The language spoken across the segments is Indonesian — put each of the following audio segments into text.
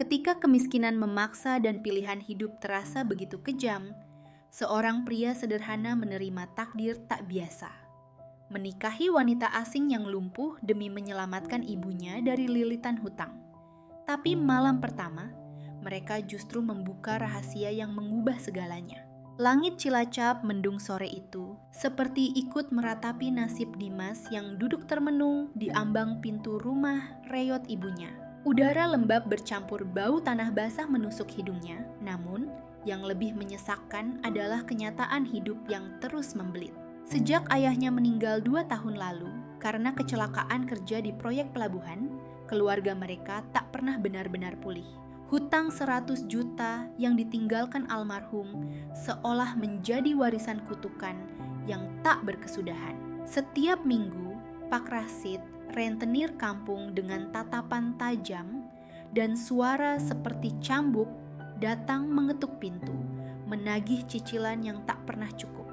Ketika kemiskinan memaksa dan pilihan hidup terasa begitu kejam, seorang pria sederhana menerima takdir tak biasa. Menikahi wanita asing yang lumpuh demi menyelamatkan ibunya dari lilitan hutang. Tapi malam pertama, mereka justru membuka rahasia yang mengubah segalanya. Langit Cilacap mendung sore itu seperti ikut meratapi nasib Dimas yang duduk termenung di ambang pintu rumah reyot ibunya. Udara lembab bercampur bau tanah basah menusuk hidungnya, namun yang lebih menyesakkan adalah kenyataan hidup yang terus membelit. Sejak ayahnya meninggal 2 tahun lalu karena kecelakaan kerja di proyek pelabuhan, keluarga mereka tak pernah benar-benar pulih. Hutang 100 juta yang ditinggalkan almarhum seolah menjadi warisan kutukan yang tak berkesudahan. Setiap minggu, Pak Rasid, rentenir kampung dengan tatapan tajam dan suara seperti cambuk, datang mengetuk pintu, menagih cicilan yang tak pernah cukup.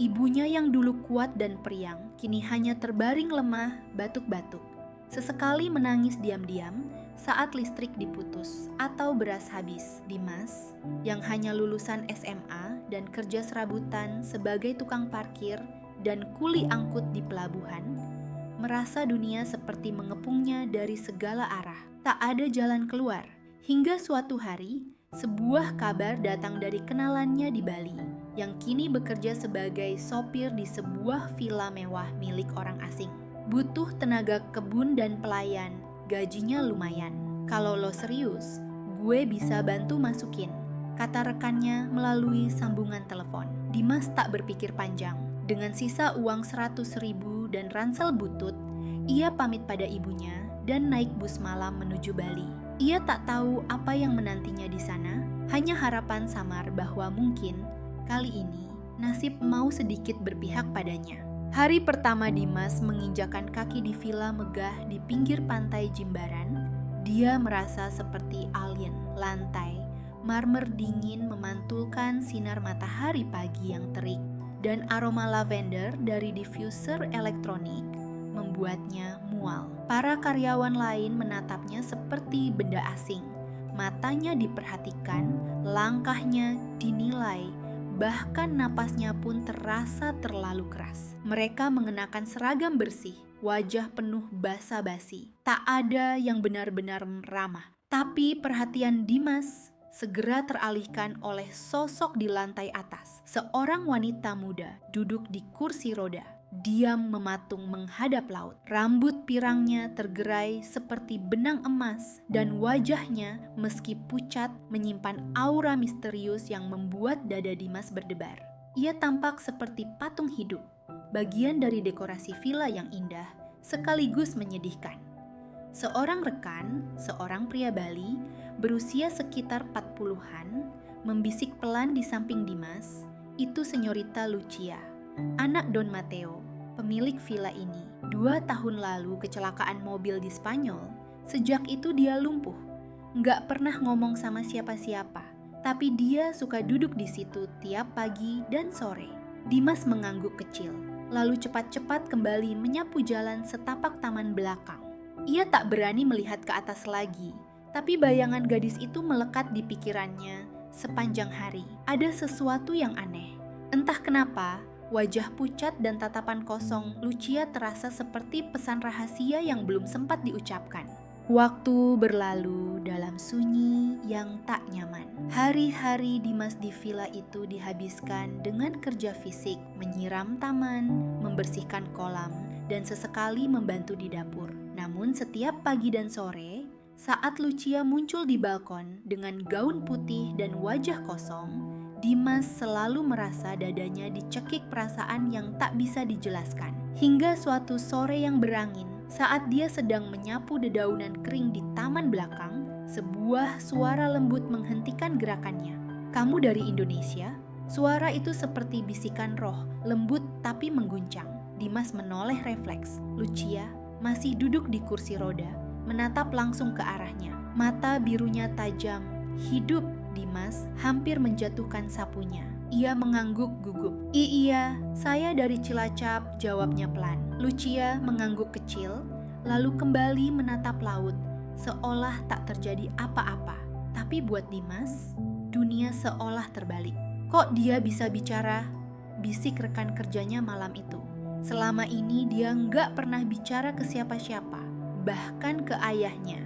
Ibunya yang dulu kuat dan periang, kini hanya terbaring lemah, batuk-batuk. Sesekali menangis diam-diam saat listrik diputus atau beras habis. Dimas, yang hanya lulusan SMA dan kerja serabutan sebagai tukang parkir dan kuli angkut di pelabuhan, merasa dunia seperti mengepungnya dari segala arah. Tak ada jalan keluar. Hingga suatu hari, sebuah kabar datang dari kenalannya di Bali, yang kini bekerja sebagai sopir di sebuah villa mewah milik orang asing. Butuh tenaga kebun dan pelayan, gajinya lumayan. Kalau lo serius, gue bisa bantu masukin, kata rekannya melalui sambungan telepon. Dimas tak berpikir panjang. Dengan sisa uang 100.000 dan ransel butut, ia pamit pada ibunya dan naik bus malam menuju Bali. Ia tak tahu apa yang menantinya di sana, hanya harapan samar bahwa mungkin kali ini nasib mau sedikit berpihak padanya. Hari pertama Dimas menginjakan kaki di villa megah di pinggir pantai Jimbaran, dia merasa seperti alien. Lantai marmer dingin memantulkan sinar matahari pagi yang terik, dan aroma lavender dari diffuser elektronik membuatnya mual. Para karyawan lain menatapnya seperti benda asing. Matanya diperhatikan, langkahnya dinilai, bahkan napasnya pun terasa terlalu keras. Mereka mengenakan seragam bersih, wajah penuh basa-basi. Tak ada yang benar-benar ramah. Tapi perhatian Dimas segera teralihkan oleh sosok di lantai atas. Seorang wanita muda duduk di kursi roda, diam mematung menghadap laut. Rambut pirangnya tergerai seperti benang emas, dan wajahnya meski pucat menyimpan aura misterius yang membuat dada Dimas berdebar. Ia tampak seperti patung hidup, bagian dari dekorasi villa yang indah sekaligus menyedihkan. Seorang rekan, seorang pria Bali berusia sekitar 40-an, membisik pelan di samping Dimas, itu Senyorita Lucia, anak Don Mateo, pemilik villa ini. 2 tahun lalu kecelakaan mobil di Spanyol. Sejak itu dia lumpuh. Nggak pernah ngomong sama siapa-siapa. Tapi dia suka duduk di situ tiap pagi dan sore. Dimas mengangguk kecil, lalu cepat-cepat kembali menyapu jalan setapak taman belakang. Ia tak berani melihat ke atas lagi, tapi bayangan gadis itu melekat di pikirannya sepanjang hari. Ada sesuatu yang aneh. Entah kenapa, wajah pucat dan tatapan kosong Lucia terasa seperti pesan rahasia yang belum sempat diucapkan. Waktu berlalu dalam sunyi yang tak nyaman. Hari-hari Dimas di villa itu dihabiskan dengan kerja fisik, menyiram taman, membersihkan kolam, dan sesekali membantu di dapur. Namun setiap pagi dan sore, saat Lucia muncul di balkon dengan gaun putih dan wajah kosong, Dimas selalu merasa dadanya dicekik perasaan yang tak bisa dijelaskan. Hingga suatu sore yang berangin, saat dia sedang menyapu dedaunan kering di taman belakang, sebuah suara lembut menghentikan gerakannya. "Kamu dari Indonesia?" Suara itu seperti bisikan roh, lembut tapi mengguncang. Dimas menoleh refleks. Lucia masih duduk di kursi roda, menatap langsung ke arahnya. Mata birunya tajam, hidup. Dimas hampir menjatuhkan sapunya. Ia mengangguk gugup. Iya, saya dari Cilacap," jawabnya pelan. Lucia mengangguk kecil, lalu kembali menatap laut, seolah tak terjadi apa-apa. Tapi buat Dimas, dunia seolah terbalik. Kok dia bisa bicara? Bisik rekan kerjanya malam itu. Selama ini dia nggak pernah bicara ke siapa-siapa, bahkan ke ayahnya.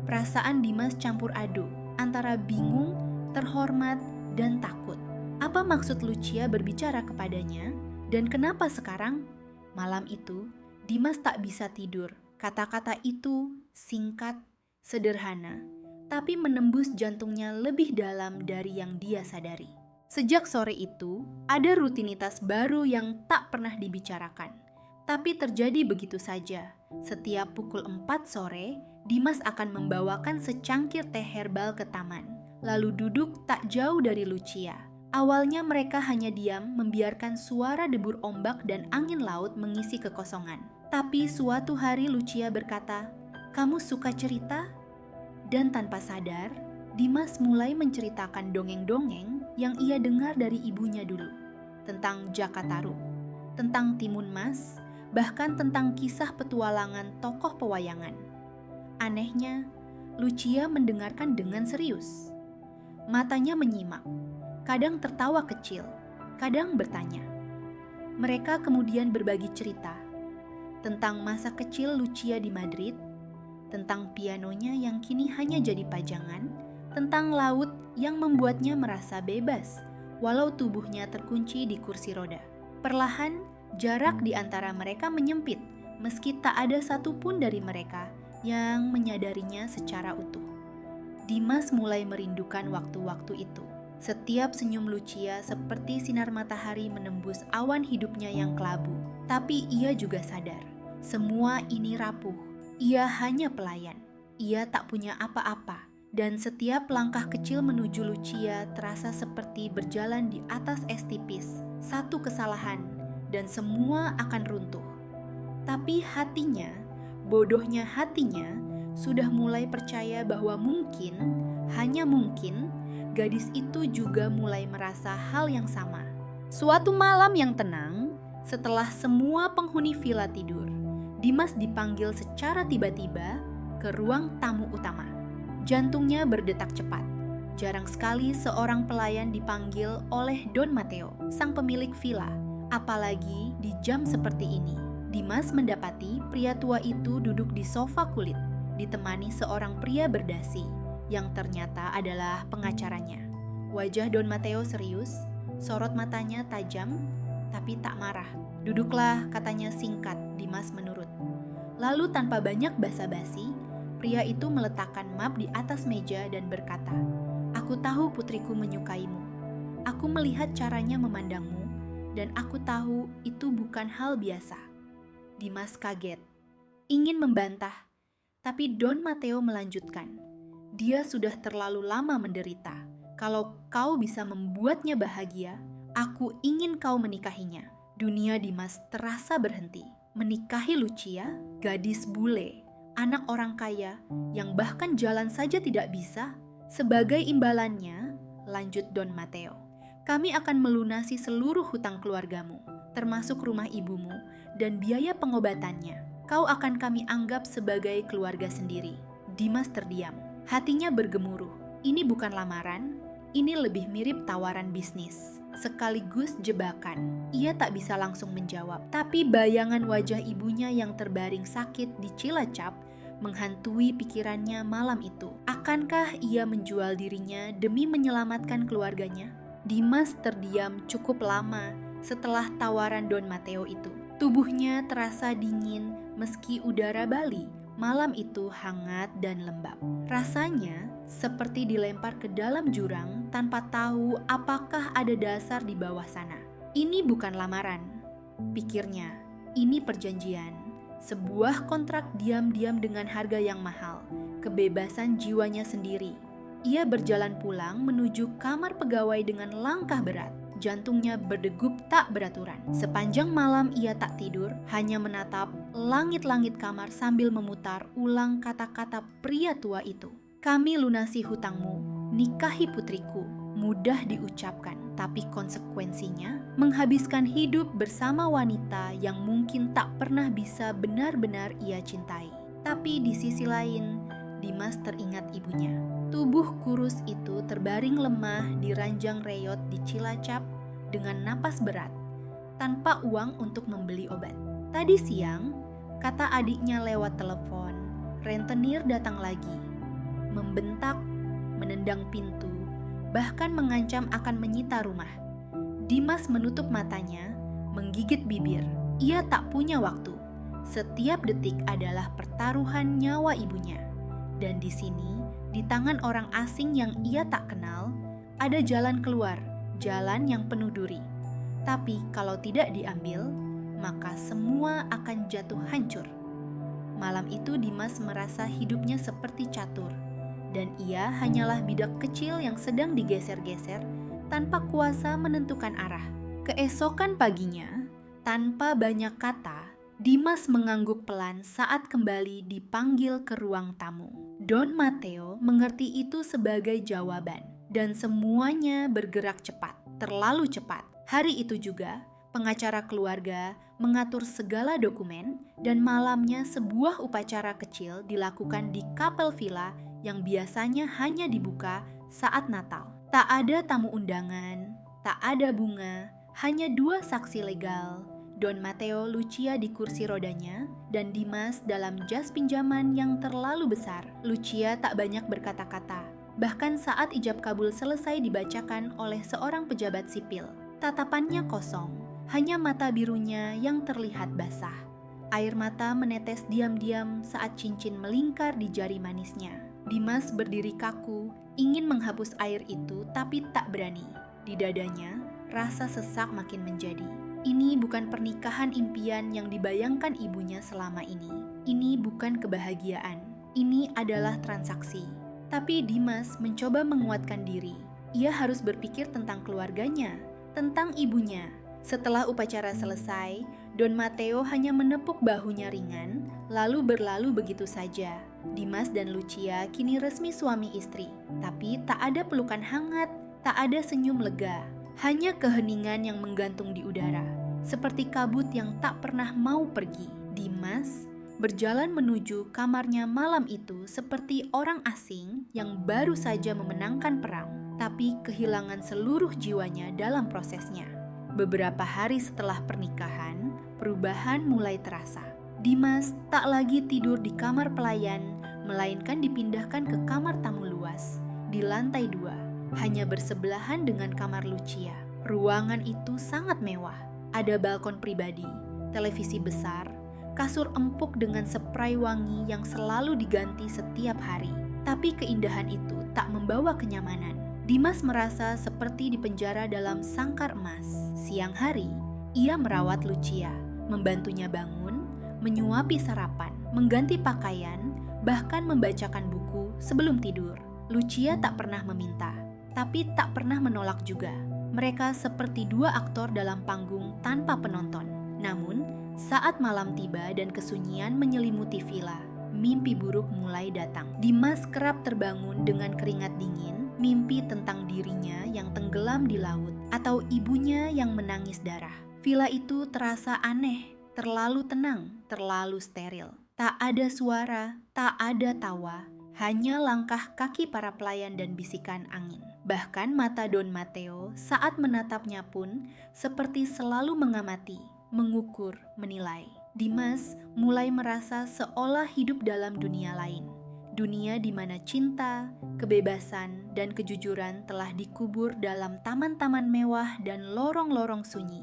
Perasaan Dimas campur aduk antara bingung, terhormat, dan takut. Apa maksud Lucia berbicara kepadanya? Dan kenapa sekarang? Malam itu, Dimas tak bisa tidur. Kata-kata itu singkat, sederhana, tapi menembus jantungnya lebih dalam dari yang dia sadari. Sejak sore itu, ada rutinitas baru yang tak pernah dibicarakan. Tapi terjadi begitu saja. Setiap pukul 4 sore, Dimas akan membawakan secangkir teh herbal ke taman, lalu duduk tak jauh dari Lucia. Awalnya mereka hanya diam membiarkan suara debur ombak dan angin laut mengisi kekosongan. Tapi suatu hari Lucia berkata, "Kamu suka cerita?" Dan tanpa sadar, Dimas mulai menceritakan dongeng-dongeng yang ia dengar dari ibunya dulu. Tentang Jakataru, tentang Timun Mas, bahkan tentang kisah petualangan tokoh pewayangan. Anehnya, Lucia mendengarkan dengan serius. Matanya menyimak, kadang tertawa kecil, kadang bertanya. Mereka kemudian berbagi cerita tentang masa kecil Lucia di Madrid, tentang pianonya yang kini hanya jadi pajangan, tentang laut yang membuatnya merasa bebas, walau tubuhnya terkunci di kursi roda. Perlahan, jarak di antara mereka menyempit, meski tak ada satupun dari mereka yang menyadarinya secara utuh. Dimas mulai merindukan waktu-waktu itu. Setiap senyum Lucia seperti sinar matahari menembus awan hidupnya yang kelabu. Tapi ia juga sadar, semua ini rapuh. Ia hanya pelayan. Ia tak punya apa-apa. Dan setiap langkah kecil menuju Lucia terasa seperti berjalan di atas es tipis. Satu kesalahan, dan semua akan runtuh. Tapi hatinya, bodohnya hatinya, sudah mulai percaya bahwa mungkin, hanya mungkin, gadis itu juga mulai merasa hal yang sama. Suatu malam yang tenang, setelah semua penghuni villa tidur, Dimas dipanggil secara tiba-tiba ke ruang tamu utama. Jantungnya berdetak cepat. Jarang sekali seorang pelayan dipanggil oleh Don Mateo, sang pemilik villa, apalagi di jam seperti ini. Dimas mendapati pria tua itu duduk di sofa kulit, ditemani seorang pria berdasi, yang ternyata adalah pengacaranya. Wajah Don Mateo serius, sorot matanya tajam, tapi tak marah. "Duduklah," katanya singkat. Dimas menurut. Lalu tanpa banyak basa-basi, pria itu meletakkan map di atas meja dan berkata, "Aku tahu putriku menyukaimu. Aku melihat caranya memandangmu, dan aku tahu itu bukan hal biasa." Dimas kaget, ingin membantah, tapi Don Mateo melanjutkan, "Dia sudah terlalu lama menderita. Kalau kau bisa membuatnya bahagia, aku ingin kau menikahinya." Dunia Dimas terasa berhenti. Menikahi Lucia, gadis bule, anak orang kaya yang bahkan jalan saja tidak bisa. Sebagai imbalannya, lanjut Don Mateo, "Kami akan melunasi seluruh hutang keluargamu, termasuk rumah ibumu dan biaya pengobatannya. Kau akan kami anggap sebagai keluarga sendiri." Dimas terdiam, hatinya bergemuruh. Ini bukan lamaran, ini lebih mirip tawaran bisnis, sekaligus jebakan. Ia tak bisa langsung menjawab, tapi bayangan wajah ibunya yang terbaring sakit di Cilacap menghantui pikirannya malam itu. Akankah ia menjual dirinya demi menyelamatkan keluarganya? Dimas terdiam cukup lama setelah tawaran Don Mateo itu. Tubuhnya terasa dingin meski udara Bali malam itu hangat dan lembab. Rasanya seperti dilempar ke dalam jurang tanpa tahu apakah ada dasar di bawah sana. Ini bukan lamaran, pikirnya. Ini perjanjian. Sebuah kontrak diam-diam dengan harga yang mahal, kebebasan jiwanya sendiri. Ia berjalan pulang menuju kamar pegawai dengan langkah berat. Jantungnya berdegup tak beraturan. Sepanjang malam ia tak tidur, hanya menatap langit-langit kamar sambil memutar ulang kata-kata pria tua itu. "Kami lunasi hutangmu, nikahi putriku." Mudah diucapkan, tapi konsekuensinya menghabiskan hidup bersama wanita yang mungkin tak pernah bisa benar-benar ia cintai. Tapi di sisi lain, Dimas teringat ibunya. Tubuh kurus itu terbaring lemah di ranjang reyot di Cilacap dengan napas berat, tanpa uang untuk membeli obat. Tadi siang, kata adiknya lewat telepon, rentenir datang lagi, membentak, menendang pintu, bahkan mengancam akan menyita rumah. Dimas menutup matanya, menggigit bibir. Ia tak punya waktu. Setiap detik adalah pertaruhan nyawa ibunya. Dan di sini, di tangan orang asing yang ia tak kenal, ada jalan keluar, jalan yang penuh duri. Tapi kalau tidak diambil, maka semua akan jatuh hancur. Malam itu Dimas merasa hidupnya seperti catur, dan ia hanyalah bidak kecil yang sedang digeser-geser tanpa kuasa menentukan arah. Keesokan paginya, tanpa banyak kata, Dimas mengangguk pelan saat kembali dipanggil ke ruang tamu. Don Mateo mengerti itu sebagai jawaban, dan semuanya bergerak cepat, terlalu cepat. Hari itu juga, pengacara keluarga mengatur segala dokumen, dan malamnya sebuah upacara kecil dilakukan di kapel villa yang biasanya hanya dibuka saat Natal. Tak ada tamu undangan, tak ada bunga, hanya 2 saksi legal, Don Mateo Lucia di kursi rodanya, dan Dimas dalam jas pinjaman yang terlalu besar. Lucia tak banyak berkata-kata, bahkan saat ijab kabul selesai dibacakan oleh seorang pejabat sipil. Tatapannya kosong, hanya mata birunya yang terlihat basah. Air mata menetes diam-diam saat cincin melingkar di jari manisnya. Dimas berdiri kaku, ingin menghapus air itu tapi tak berani. Di dadanya, rasa sesak makin menjadi. Ini bukan pernikahan impian yang dibayangkan ibunya selama ini. Ini bukan kebahagiaan. Ini adalah transaksi. Tapi Dimas mencoba menguatkan diri. Ia harus berpikir tentang keluarganya, tentang ibunya. Setelah upacara selesai, Don Mateo hanya menepuk bahunya ringan, lalu berlalu begitu saja. Dimas dan Lucia kini resmi suami istri, tapi tak ada pelukan hangat, tak ada senyum lega, hanya keheningan yang menggantung di udara, seperti kabut yang tak pernah mau pergi. Dimas berjalan menuju kamarnya malam itu seperti orang asing yang baru saja memenangkan perang, tapi kehilangan seluruh jiwanya dalam prosesnya. Beberapa hari setelah pernikahan, perubahan mulai terasa. Dimas tak lagi tidur di kamar pelayan, melainkan dipindahkan ke kamar tamu luas di lantai 2, hanya bersebelahan dengan kamar Lucia. Ruangan itu sangat mewah. Ada balkon pribadi, televisi besar, kasur empuk dengan spray wangi yang selalu diganti setiap hari. Tapi keindahan itu tak membawa kenyamanan. Dimas merasa seperti di penjara dalam sangkar emas. Siang hari, ia merawat Lucia, membantunya bangun, menyuapi sarapan, mengganti pakaian, bahkan membacakan buku sebelum tidur. Lucia tak pernah meminta, tapi tak pernah menolak juga. Mereka seperti 2 aktor dalam panggung tanpa penonton. Namun, saat malam tiba dan kesunyian menyelimuti villa, mimpi buruk mulai datang. Dimas kerap terbangun dengan keringat dingin, mimpi tentang dirinya yang tenggelam di laut atau ibunya yang menangis darah. Villa itu terasa aneh, terlalu tenang, terlalu steril. Tak ada suara, tak ada tawa, hanya langkah kaki para pelayan dan bisikan angin. Bahkan mata Don Mateo saat menatapnya pun seperti selalu mengamati, mengukur, menilai. Dimas mulai merasa seolah hidup dalam dunia lain. Dunia di mana cinta, kebebasan, dan kejujuran telah dikubur dalam taman-taman mewah dan lorong-lorong sunyi.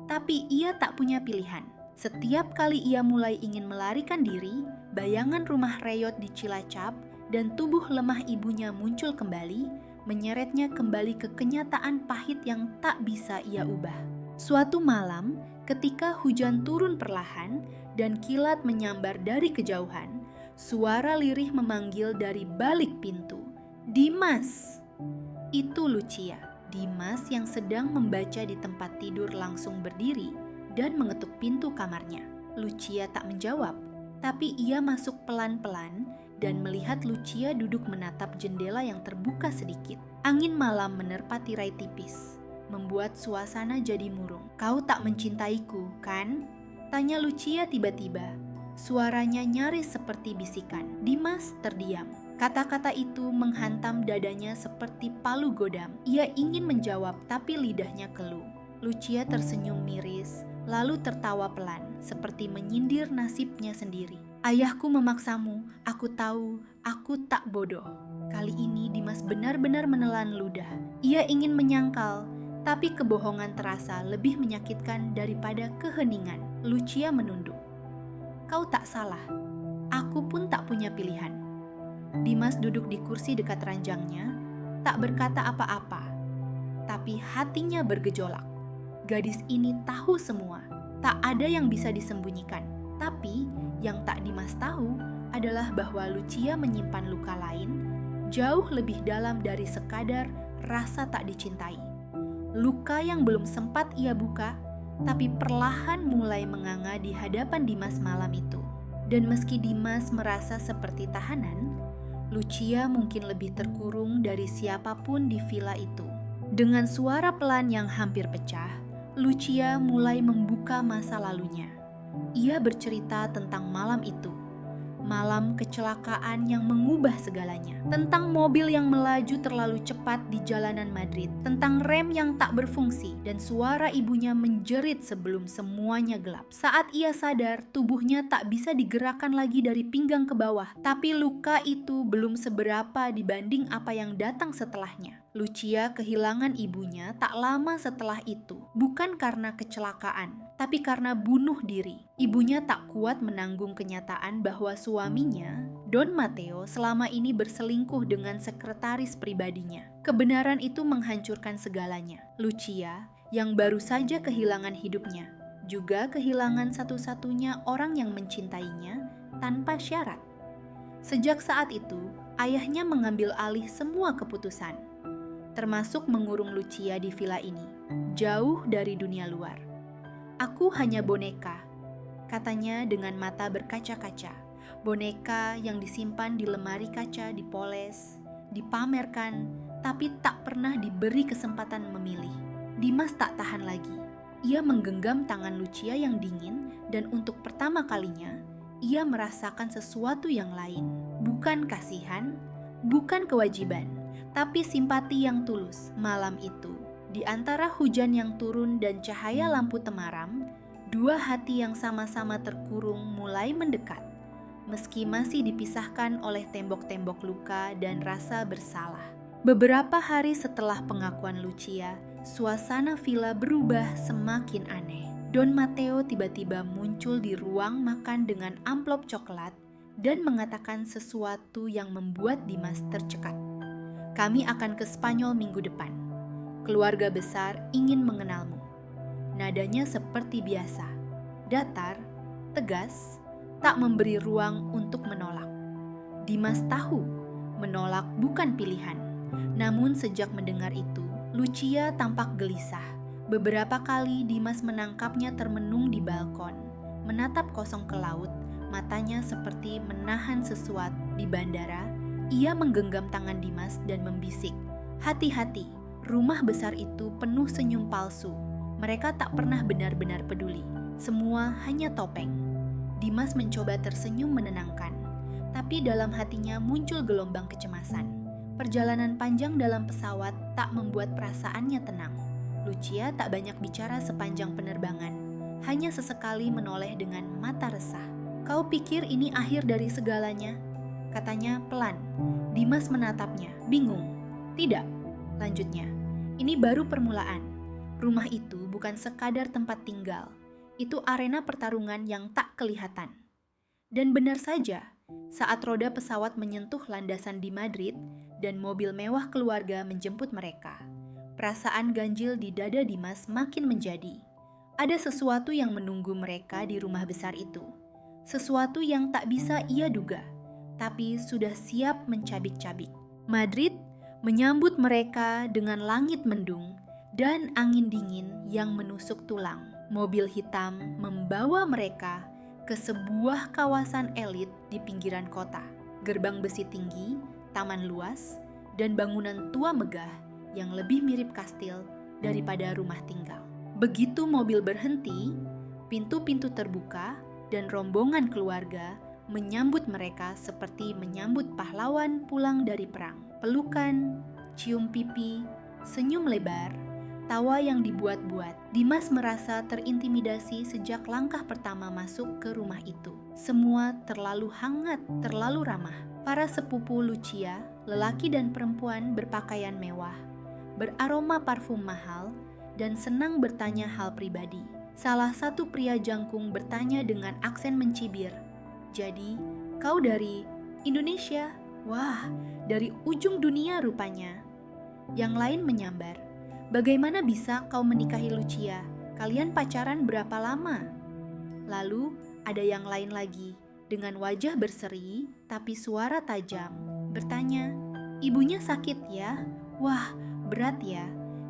Tapi ia tak punya pilihan. Setiap kali ia mulai ingin melarikan diri, bayangan rumah reyot di Cilacap dan tubuh lemah ibunya muncul kembali, menyeretnya kembali ke kenyataan pahit yang tak bisa ia ubah. Suatu malam, ketika hujan turun perlahan dan kilat menyambar dari kejauhan, suara lirih memanggil dari balik pintu. "Dimas!" Itu Lucia. Dimas yang sedang membaca di tempat tidur langsung berdiri dan mengetuk pintu kamarnya. Lucia tak menjawab, tapi ia masuk pelan-pelan dan melihat Lucia duduk menatap jendela yang terbuka sedikit. Angin malam menerpa tirai tipis, membuat suasana jadi murung. "Kau tak mencintaiku, kan?" tanya Lucia tiba-tiba. Suaranya nyaris seperti bisikan. Dimas terdiam. Kata-kata itu menghantam dadanya seperti palu godam. Ia ingin menjawab, tapi lidahnya keluh. Lucia tersenyum miris, lalu tertawa pelan, seperti menyindir nasibnya sendiri. Ayahku memaksamu, aku tahu, aku tak bodoh. Kali ini Dimas benar-benar menelan ludah. Ia ingin menyangkal, tapi kebohongan terasa lebih menyakitkan daripada keheningan. Lucia menunduk. Kau tak salah, aku pun tak punya pilihan. Dimas duduk di kursi dekat ranjangnya, tak berkata apa-apa, tapi hatinya bergejolak. Gadis ini tahu semua, tak ada yang bisa disembunyikan. Tapi yang tak Dimas tahu adalah bahwa Lucia menyimpan luka lain, jauh lebih dalam dari sekadar rasa tak dicintai. Luka yang belum sempat ia buka, tapi perlahan mulai menganga di hadapan Dimas malam itu. Dan meski Dimas merasa seperti tahanan, Lucia mungkin lebih terkurung dari siapapun di villa itu. Dengan suara pelan yang hampir pecah, Lucia mulai membuka masa lalunya. Ia bercerita tentang malam itu, malam kecelakaan yang mengubah segalanya, tentang mobil yang melaju terlalu cepat di jalanan Madrid, tentang rem yang tak berfungsi, dan suara ibunya menjerit sebelum semuanya gelap. Saat ia sadar, tubuhnya tak bisa digerakkan lagi dari pinggang ke bawah, tapi luka itu belum seberapa dibanding apa yang datang setelahnya. Lucia kehilangan ibunya tak lama setelah itu, bukan karena kecelakaan, tapi karena bunuh diri. Ibunya tak kuat menanggung kenyataan bahwa suaminya, Don Matteo, selama ini berselingkuh dengan sekretaris pribadinya. Kebenaran itu menghancurkan segalanya. Lucia, yang baru saja kehilangan hidupnya, juga kehilangan satu-satunya orang yang mencintainya tanpa syarat. Sejak saat itu, ayahnya mengambil alih semua keputusan, termasuk mengurung Lucia di villa ini, jauh dari dunia luar. Aku hanya boneka, katanya dengan mata berkaca-kaca. Boneka yang disimpan di lemari kaca, dipoles, dipamerkan, tapi tak pernah diberi kesempatan memilih. Dimas tak tahan lagi. Ia menggenggam tangan Lucia yang dingin, dan untuk pertama kalinya, ia merasakan sesuatu yang lain. Bukan kasihan, bukan kewajiban, tapi simpati yang tulus. Malam itu, di antara hujan yang turun dan cahaya lampu temaram, dua hati yang sama-sama terkurung mulai mendekat, meski masih dipisahkan oleh tembok-tembok luka dan rasa bersalah. Beberapa hari setelah pengakuan Lucia, suasana villa berubah semakin aneh. Don Matteo tiba-tiba muncul di ruang makan dengan amplop coklat dan mengatakan sesuatu yang membuat Dimas tercekat. Kami akan ke Spanyol minggu depan. Keluarga besar ingin mengenalmu. Nadanya seperti biasa, datar, tegas, tak memberi ruang untuk menolak. Dimas tahu, menolak bukan pilihan. Namun sejak mendengar itu, Lucia tampak gelisah. Beberapa kali Dimas menangkapnya termenung di balkon, menatap kosong ke laut, matanya seperti menahan sesuatu. Di bandara, ia menggenggam tangan Dimas dan membisik, "Hati-hati, rumah besar itu penuh senyum palsu. Mereka tak pernah benar-benar peduli. Semua hanya topeng." Dimas mencoba tersenyum menenangkan, tapi dalam hatinya muncul gelombang kecemasan. Perjalanan panjang dalam pesawat tak membuat perasaannya tenang. Lucia tak banyak bicara sepanjang penerbangan, hanya sesekali menoleh dengan mata resah. "Kau pikir ini akhir dari segalanya?" katanya pelan. Dimas menatapnya, bingung. "Tidak," lanjutnya. "Ini baru permulaan. Rumah itu bukan sekadar tempat tinggal. Itu arena pertarungan yang tak kelihatan." Dan benar saja, saat roda pesawat menyentuh landasan di Madrid dan mobil mewah keluarga menjemput mereka, perasaan ganjil di dada Dimas makin menjadi. Ada sesuatu yang menunggu mereka di rumah besar itu. Sesuatu yang tak bisa ia duga, tapi sudah siap mencabik-cabik. Madrid menyambut mereka dengan langit mendung dan angin dingin yang menusuk tulang. Mobil hitam membawa mereka ke sebuah kawasan elit di pinggiran kota. Gerbang besi tinggi, taman luas, dan bangunan tua megah yang lebih mirip kastil daripada rumah tinggal. Begitu mobil berhenti, pintu-pintu terbuka dan rombongan keluarga menyambut mereka seperti menyambut pahlawan pulang dari perang. Pelukan, cium pipi, senyum lebar, tawa yang dibuat-buat. Dimas merasa terintimidasi sejak langkah pertama masuk ke rumah itu. Semua terlalu hangat, terlalu ramah. Para sepupu Lucia, lelaki dan perempuan berpakaian mewah, beraroma parfum mahal, dan senang bertanya hal pribadi. Salah satu pria jangkung bertanya dengan aksen mencibir, "Jadi, kau dari Indonesia? Wah, dari ujung dunia rupanya." Yang lain menyambar, "Bagaimana bisa kau menikahi Lucia? Kalian pacaran berapa lama?" Lalu ada yang lain lagi, dengan wajah berseri tapi suara tajam, bertanya, "Ibunya sakit ya? Wah, berat ya.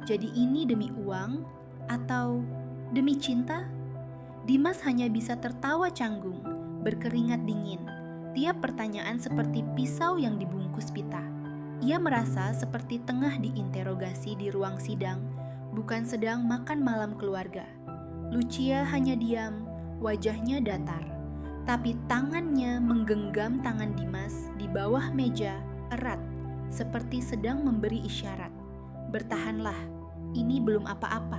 Jadi ini demi uang atau demi cinta?" Dimas hanya bisa tertawa canggung, berkeringat dingin. Tiap pertanyaan seperti pisau yang dibungkus pita. Ia merasa seperti tengah diinterogasi di ruang sidang, bukan sedang makan malam keluarga. Lucia hanya diam, wajahnya datar. Tapi tangannya menggenggam tangan Dimas di bawah meja, erat, seperti sedang memberi isyarat. "Bertahanlah, ini belum apa-apa."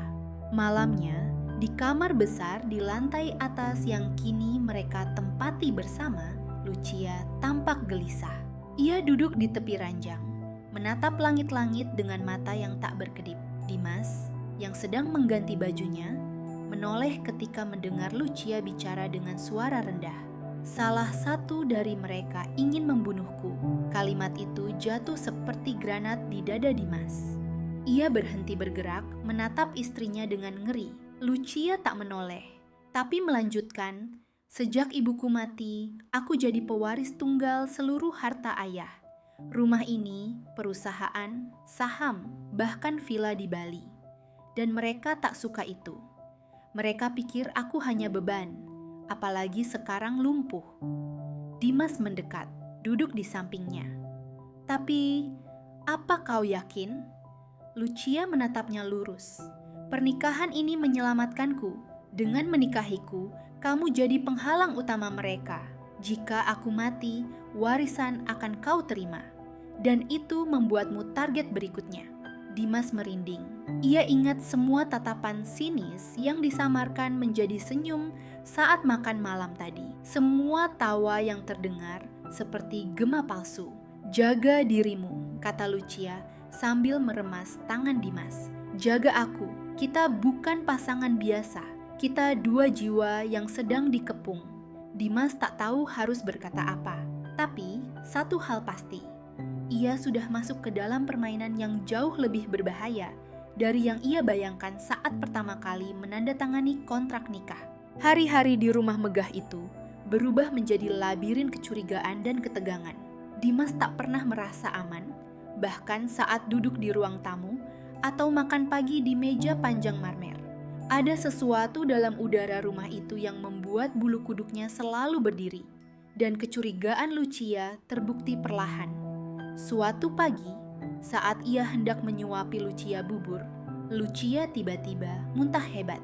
Malamnya, di kamar besar di lantai atas yang kini mereka tempati bersama, Lucia tampak gelisah. Ia duduk di tepi ranjang, menatap langit-langit dengan mata yang tak berkedip. Dimas, yang sedang mengganti bajunya, menoleh ketika mendengar Lucia bicara dengan suara rendah. "Salah satu dari mereka ingin membunuhku." Kalimat itu jatuh seperti granat di dada Dimas. Ia berhenti bergerak, menatap istrinya dengan ngeri. Lucia tak menoleh, tapi melanjutkan, "Sejak ibuku mati, aku jadi pewaris tunggal seluruh harta ayah. Rumah ini, perusahaan, saham, bahkan villa di Bali. Dan mereka tak suka itu. Mereka pikir aku hanya beban, apalagi sekarang lumpuh." Dimas mendekat, duduk di sampingnya. "Tapi, apa kau yakin?" Lucia menatapnya lurus. "Pernikahan ini menyelamatkanku. Dengan menikahiku, kamu jadi penghalang utama mereka. Jika aku mati, warisan akan kau terima. Dan itu membuatmu target berikutnya." Dimas merinding. Ia ingat semua tatapan sinis yang disamarkan menjadi senyum saat makan malam tadi. Semua tawa yang terdengar seperti gema palsu. "Jaga dirimu," kata Lucia sambil meremas tangan Dimas. "Jaga aku. Kita bukan pasangan biasa. Kita dua jiwa yang sedang dikepung." Dimas tak tahu harus berkata apa. Tapi satu hal pasti, ia sudah masuk ke dalam permainan yang jauh lebih berbahaya dari yang ia bayangkan saat pertama kali menandatangani kontrak nikah. Hari-hari di rumah megah itu berubah menjadi labirin kecurigaan dan ketegangan. Dimas tak pernah merasa aman, bahkan saat duduk di ruang tamu atau makan pagi di meja panjang marmer. Ada sesuatu dalam udara rumah itu yang membuat bulu kuduknya selalu berdiri, dan kecurigaan Lucia terbukti perlahan. Suatu pagi, saat ia hendak menyuapi Lucia bubur, Lucia tiba-tiba muntah hebat.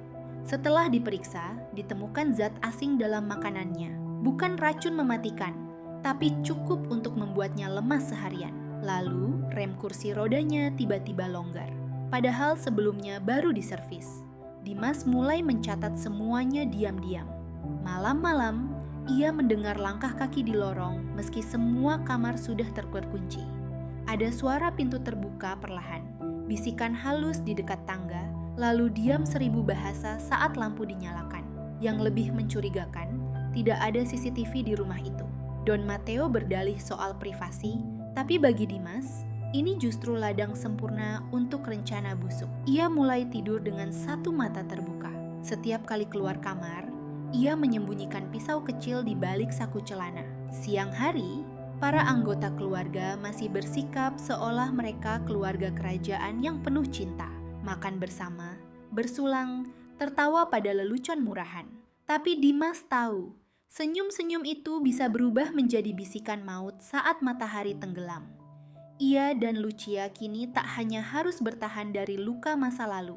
Setelah diperiksa, ditemukan zat asing dalam makanannya. Bukan racun mematikan, tapi cukup untuk membuatnya lemas seharian. Lalu, rem kursi rodanya tiba-tiba longgar. Padahal sebelumnya baru diservis. Dimas mulai mencatat semuanya diam-diam. Malam-malam, ia mendengar langkah kaki di lorong meski semua kamar sudah terkunci. Ada suara pintu terbuka perlahan, bisikan halus di dekat tangga, lalu diam 1000 bahasa saat lampu dinyalakan. Yang lebih mencurigakan, tidak ada CCTV di rumah itu. Don Matteo berdalih soal privasi, tapi bagi Dimas, ini justru ladang sempurna untuk rencana busuk. Ia mulai tidur dengan satu mata terbuka. Setiap kali keluar kamar, ia menyembunyikan pisau kecil di balik saku celana. Siang hari, para anggota keluarga masih bersikap seolah mereka keluarga kerajaan yang penuh cinta. Makan bersama, bersulang, tertawa pada lelucon murahan. Tapi Dimas tahu, senyum-senyum itu bisa berubah menjadi bisikan maut saat matahari tenggelam. Ia dan Lucia kini tak hanya harus bertahan dari luka masa lalu,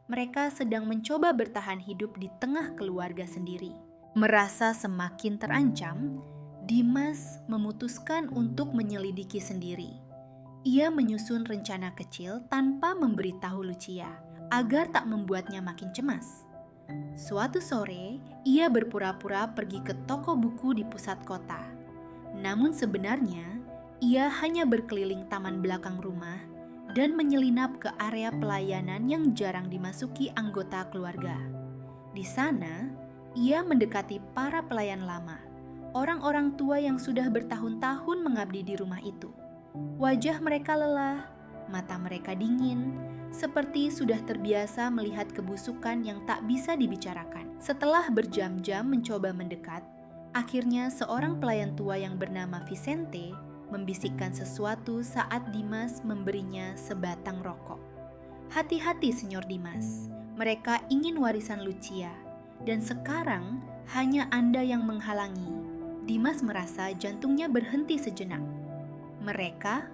mereka sedang mencoba bertahan hidup di tengah keluarga sendiri. Merasa semakin terancam, Dimas memutuskan untuk menyelidiki sendiri. Ia menyusun rencana kecil tanpa memberitahu Lucia agar tak membuatnya makin cemas. Suatu sore, ia berpura-pura pergi ke toko buku di pusat kota. Namun sebenarnya, ia hanya berkeliling taman belakang rumah dan menyelinap ke area pelayanan yang jarang dimasuki anggota keluarga. Di sana, ia mendekati para pelayan lama, orang-orang tua yang sudah bertahun-tahun mengabdi di rumah itu. Wajah mereka lelah, mata mereka dingin, seperti sudah terbiasa melihat kebusukan yang tak bisa dibicarakan. Setelah berjam-jam mencoba mendekat, akhirnya seorang pelayan tua yang bernama Vicente membisikkan sesuatu saat Dimas memberinya sebatang rokok. "Hati-hati, Senyor Dimas, mereka ingin warisan Lucia, dan sekarang hanya Anda yang menghalangi." Dimas merasa jantungnya berhenti sejenak. "Mereka?"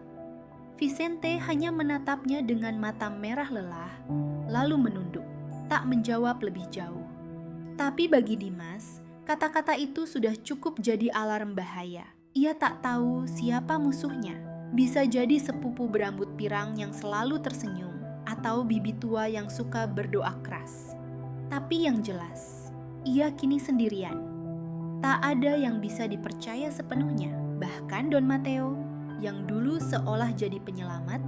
Vicente hanya menatapnya dengan mata merah lelah, lalu menunduk, tak menjawab lebih jauh. Tapi bagi Dimas, kata-kata itu sudah cukup jadi alarm bahaya. Ia tak tahu siapa musuhnya. Bisa jadi sepupu berambut pirang yang selalu tersenyum, atau bibi tua yang suka berdoa keras. Tapi yang jelas, ia kini sendirian. Tak ada yang bisa dipercaya sepenuhnya. Bahkan Don Mateo, yang dulu seolah jadi penyelamat,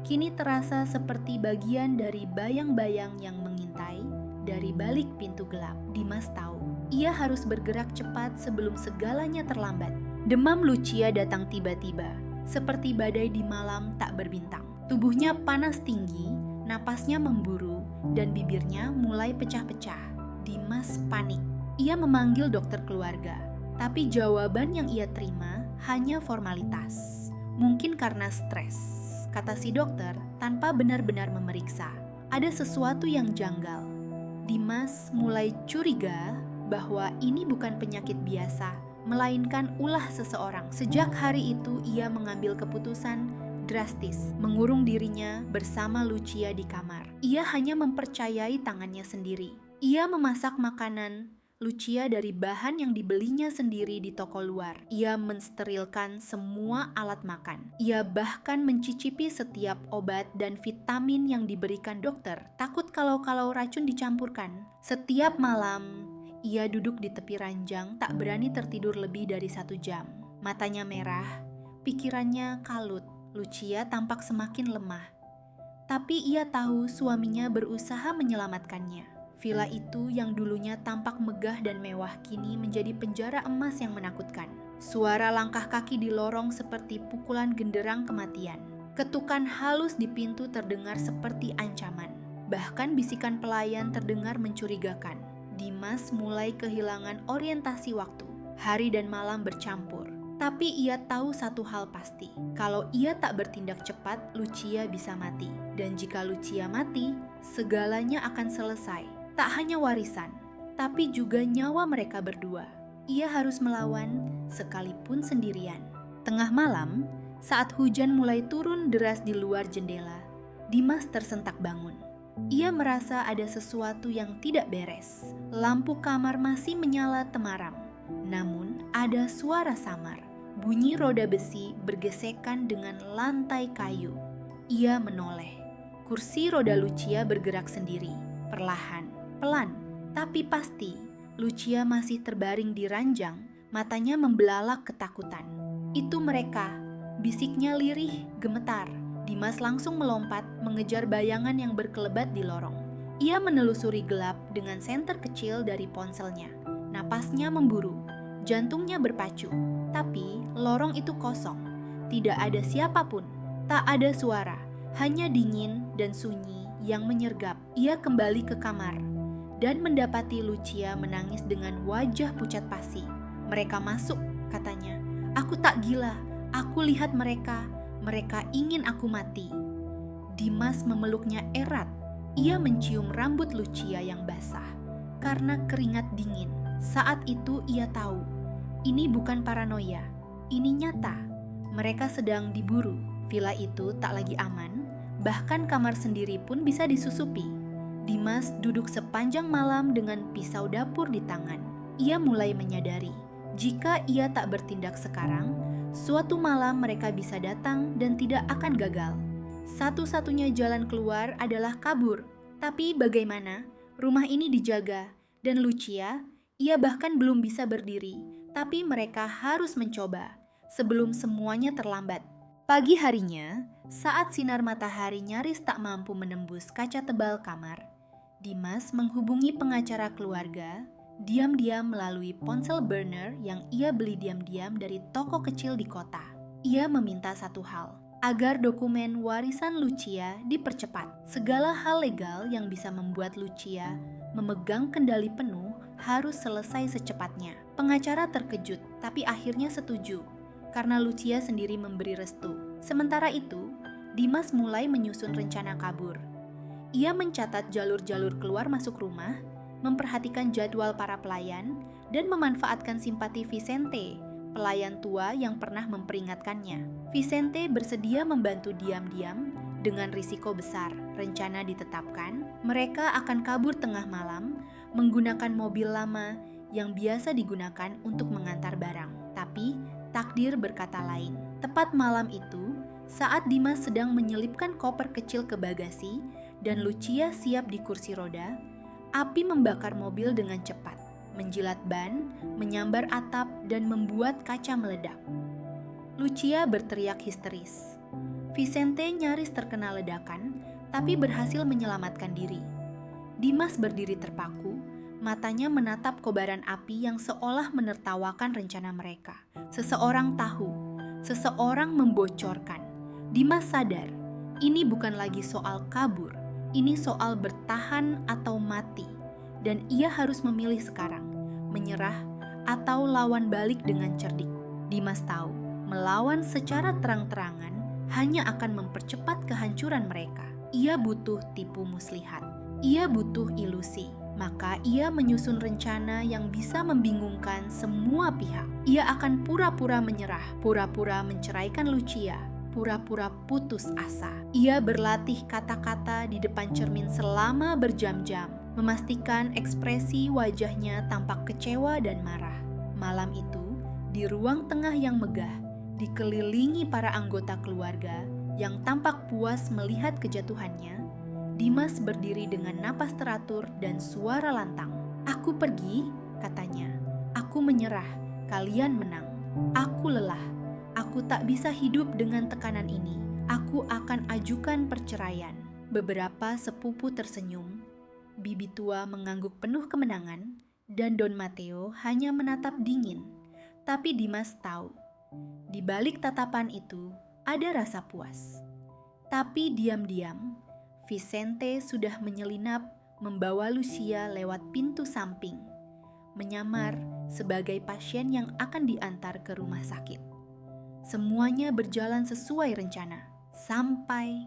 kini terasa seperti bagian dari bayang-bayang yang mengintai dari balik pintu gelap. Dimas tahu, ia harus bergerak cepat sebelum segalanya terlambat. Demam Lucia datang tiba-tiba, seperti badai di malam tak berbintang. Tubuhnya panas tinggi, napasnya memburu, dan bibirnya mulai pecah-pecah. Dimas panik. Ia memanggil dokter keluarga, tapi jawaban yang ia terima hanya formalitas. "Mungkin karena stres," kata si dokter tanpa benar-benar memeriksa. Ada sesuatu yang janggal. Dimas mulai curiga bahwa ini bukan penyakit biasa, melainkan ulah seseorang. Sejak hari itu ia mengambil keputusan drastis, mengurung dirinya bersama Lucia di kamar. Ia hanya mempercayai tangannya sendiri. Ia memasak makanan Lucia dari bahan yang dibelinya sendiri di toko luar. Ia mensterilkan semua alat makan. Ia bahkan mencicipi setiap obat dan vitamin yang diberikan dokter, takut kalau racun dicampurkan. Setiap malam, ia duduk di tepi ranjang, tak berani tertidur lebih dari 1 jam. Matanya merah, pikirannya kalut. Lucia tampak semakin lemah. Tapi ia tahu suaminya berusaha menyelamatkannya. Villa itu yang dulunya tampak megah dan mewah kini menjadi penjara emas yang menakutkan. Suara langkah kaki di lorong seperti pukulan genderang kematian. Ketukan halus di pintu terdengar seperti ancaman. Bahkan bisikan pelayan terdengar mencurigakan. Dimas mulai kehilangan orientasi waktu. Hari dan malam bercampur. Tapi ia tahu satu hal pasti. Kalau ia tak bertindak cepat, Lucia bisa mati. Dan jika Lucia mati, segalanya akan selesai. Tak hanya warisan, tapi juga nyawa mereka berdua. Ia harus melawan sekalipun sendirian. Tengah malam, saat hujan mulai turun deras di luar jendela, Dimas tersentak bangun. Ia merasa ada sesuatu yang tidak beres. Lampu kamar masih menyala temaram. Namun, ada suara samar. Bunyi roda besi bergesekan dengan lantai kayu. Ia menoleh. Kursi roda Lucia bergerak sendiri, perlahan. Pelan, tapi pasti, Lucia masih terbaring di ranjang, matanya membelalak ketakutan. "Itu mereka," bisiknya lirih, gemetar. Dimas langsung melompat, mengejar bayangan yang berkelebat di lorong. Ia menelusuri gelap dengan senter kecil dari ponselnya. Napasnya memburu, jantungnya berpacu. Tapi lorong itu kosong, tidak ada siapapun, tak ada suara, hanya dingin dan sunyi yang menyergap. Ia kembali ke kamar dan mendapati Lucia menangis dengan wajah pucat pasi. "Mereka masuk," katanya. "Aku tak gila, aku lihat mereka. Mereka ingin aku mati." Dimas memeluknya erat. Ia mencium rambut Lucia yang basah karena keringat dingin. Saat itu ia tahu, ini bukan paranoia, ini nyata. Mereka sedang diburu. Villa itu tak lagi aman, bahkan kamar sendiri pun bisa disusupi. Dimas duduk sepanjang malam dengan pisau dapur di tangan. Ia mulai menyadari Jika ia tak bertindak sekarang, suatu malam mereka bisa datang dan tidak akan gagal. Satu-satunya jalan keluar adalah kabur. Tapi bagaimana? Rumah ini dijaga, dan Lucia, ia bahkan belum bisa berdiri. Tapi mereka harus mencoba sebelum semuanya terlambat. Pagi harinya, saat sinar matahari nyaris tak mampu menembus kaca tebal kamar, Dimas menghubungi pengacara keluarga, diam-diam melalui ponsel burner yang ia beli diam-diam dari toko kecil di kota. Ia meminta satu hal, agar dokumen warisan Lucia dipercepat. Segala hal legal yang bisa membuat Lucia memegang kendali penuh harus selesai secepatnya. Pengacara terkejut, tapi akhirnya setuju, karena Lucia sendiri memberi restu. Sementara itu, Dimas mulai menyusun rencana kabur. Ia mencatat jalur-jalur keluar masuk rumah, memperhatikan jadwal para pelayan, dan memanfaatkan simpati Vicente, pelayan tua yang pernah memperingatkannya. Vicente bersedia membantu diam-diam dengan risiko besar. Rencana ditetapkan, mereka akan kabur tengah malam menggunakan mobil lama yang biasa digunakan untuk mengantar barang. Tapi takdir berkata lain. Tepat malam itu, saat Dimas sedang menyelipkan koper kecil ke bagasi dan Lucia siap di kursi roda, api membakar mobil dengan cepat, menjilat ban, menyambar atap, dan membuat kaca meledak. Lucia berteriak histeris. Vicente nyaris terkena ledakan, tapi berhasil menyelamatkan diri. Dimas berdiri terpaku, matanya menatap kobaran api yang seolah menertawakan rencana mereka. Seseorang tahu, seseorang membocorkan. Dimas sadar, ini bukan lagi soal kabur, ini soal bertahan atau mati. Dan ia harus memilih sekarang, menyerah atau lawan balik dengan cerdik. Dimas tahu, melawan secara terang-terangan hanya akan mempercepat kehancuran mereka. Ia butuh tipu muslihat, ia butuh ilusi. Maka ia menyusun rencana yang bisa membingungkan semua pihak. Ia akan pura-pura menyerah, pura-pura menceraikan Lucia, pura-pura putus asa. Ia berlatih kata-kata di depan cermin selama berjam-jam, memastikan ekspresi wajahnya tampak kecewa dan marah. Malam itu, di ruang tengah yang megah, dikelilingi para anggota keluarga yang tampak puas melihat kejatuhannya, Dimas berdiri dengan napas teratur dan suara lantang. "Aku pergi," katanya. "Aku menyerah, kalian menang. Aku lelah. Aku tak bisa hidup dengan tekanan ini. Aku akan ajukan perceraian." Beberapa sepupu tersenyum. Bibi tua mengangguk penuh kemenangan, dan Don Mateo hanya menatap dingin. Tapi Dimas tahu, di balik tatapan itu ada rasa puas. Tapi diam-diam, Vicente sudah menyelinap membawa Lucia lewat pintu samping, menyamar sebagai pasien yang akan diantar ke rumah sakit. Semuanya berjalan sesuai rencana, sampai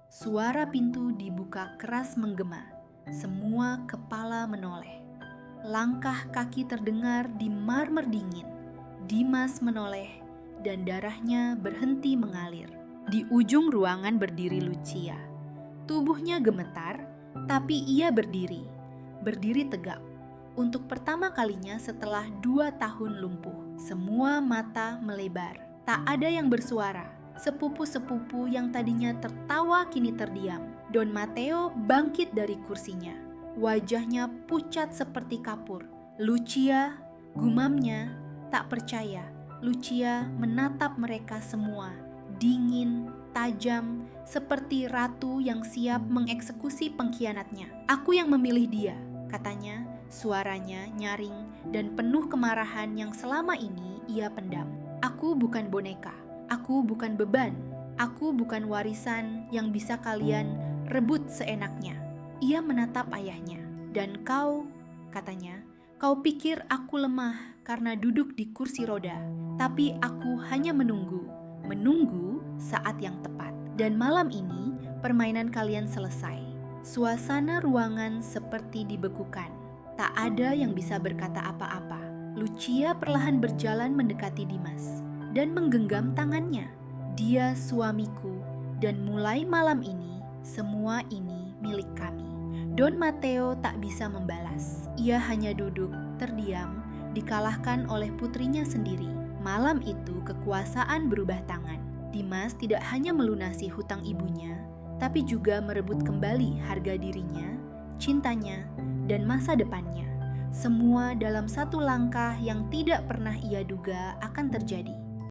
suara pintu dibuka keras menggema. Semua kepala menoleh. Langkah kaki terdengar di marmer dingin. Dimas menoleh dan darahnya berhenti mengalir. Di ujung ruangan berdiri Lucia. Tubuhnya gemetar, tapi ia berdiri tegak. Untuk pertama kalinya setelah 2 tahun lumpuh, semua mata melebar. Tak ada yang bersuara. Sepupu-sepupu yang tadinya tertawa kini terdiam. Don Mateo bangkit dari kursinya. Wajahnya pucat seperti kapur. "Lucia," gumamnya, tak percaya. Lucia menatap mereka semua, dingin, tajam, seperti ratu yang siap mengeksekusi pengkhianatnya. "Aku yang memilih dia," katanya, suaranya nyaring dan penuh kemarahan yang selama ini ia pendam. "Aku bukan boneka, aku bukan beban, aku bukan warisan yang bisa kalian rebut seenaknya." Ia menatap ayahnya. "Dan kau," katanya, "kau pikir aku lemah karena duduk di kursi roda, tapi aku hanya menunggu saat yang tepat. Dan malam ini permainan kalian selesai." Suasana ruangan seperti dibekukan. Tak ada yang bisa berkata apa-apa. Lucia perlahan berjalan mendekati Dimas dan menggenggam tangannya. "Dia suamiku, dan mulai malam ini, semua ini milik kami." Don Mateo tak bisa membalas. Ia hanya duduk, terdiam, dikalahkan oleh putrinya sendiri. Malam itu kekuasaan berubah tangan. Dimas tidak hanya melunasi hutang ibunya, tapi juga merebut kembali harga dirinya, cintanya, dan masa depannya. Semua dalam satu langkah yang tidak pernah ia duga akan terjadi.